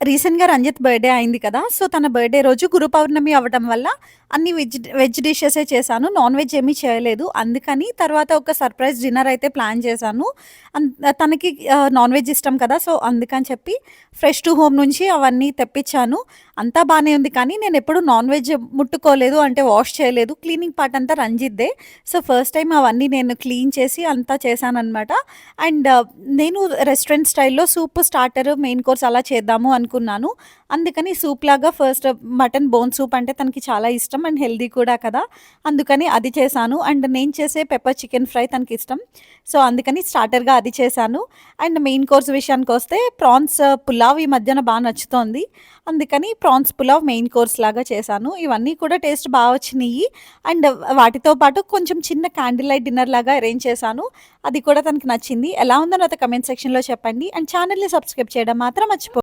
రీసెంట్‌గా రంజిత్ బర్త్‌డే అయింది కదా! సో, తన బర్త్‌డే రోజు గురు పౌర్ణమి అవ్వడం వల్ల అన్ని వెజ్ డిషెసే చేశాను. నాన్ వెజ్ ఏమీ చేయలేదు. అందుకని తర్వాత ఒక సర్ప్రైజ్ డిన్నర్ అయితే ప్లాన్ చేశాను. అన్ తనకి నాన్ వెజ్ ఇష్టం కదా! సో, అందుకని చెప్పి ఫ్రెష్ టు హోమ్ నుంచి అవన్నీ తెప్పించాను. అంతా బానే ఉంది కానీ నేనెప్పుడు నాన్ వెజ్ ముట్టుకోలేదు. అంటే వాష్ చేయలేదు. క్లీనింగ్ పార్ట్ అంతా రంజిత్‌దే. సో, ఫస్ట్ టైమ్ అవన్నీ నేను క్లీన్ చేసి అంతా చేశాననమాట. అండ్ నేను రెస్టారెంట్ స్టైల్‌లో సూప్, స్టార్టర్, మెయిన్ కోర్స్ అలా చేద్దాము అనుకున్నాను. అందుకని సూప్‌లాగా ఫస్ట్ మటన్ బోన్ సూప్ అంటే తనకి చాలా ఇష్టం అండ్ హెల్తీ కూడా కదా! అందుకని అది చేశాను. అండ్ నేను చేసే పెప్పర్ చికెన్ ఫ్రై తనకిష్టం. సో, అందుకని స్టార్టర్‌గా అది చేశాను. అండ్ మెయిన్ కోర్స్ విషయానికొస్తే ప్రాన్స్ పులావ్ ఈ మధ్యన బా నచ్చుతోంది. అందుకని ప్రాన్స్ పులావ్ మెయిన్ కోర్స్ లాగా చేశాను. ఇవన్నీ కూడా టేస్ట్ బా వచ్చినియి. అండ్ వాటితో పాటు కొంచెం చిన్న క్యాండిల్ లైట్ డిన్నర్ లాగా అరేంజ్ చేశాను. అది కూడా తనకి నచ్చింది. ఎలా ఉందో నాతో కమెంట్ సెక్షన్‌లో చెప్పండి. అండ్ ఛానెల్‌ని సబ్స్క్రైబ్ చేయడం మాత్రం మర్చిపో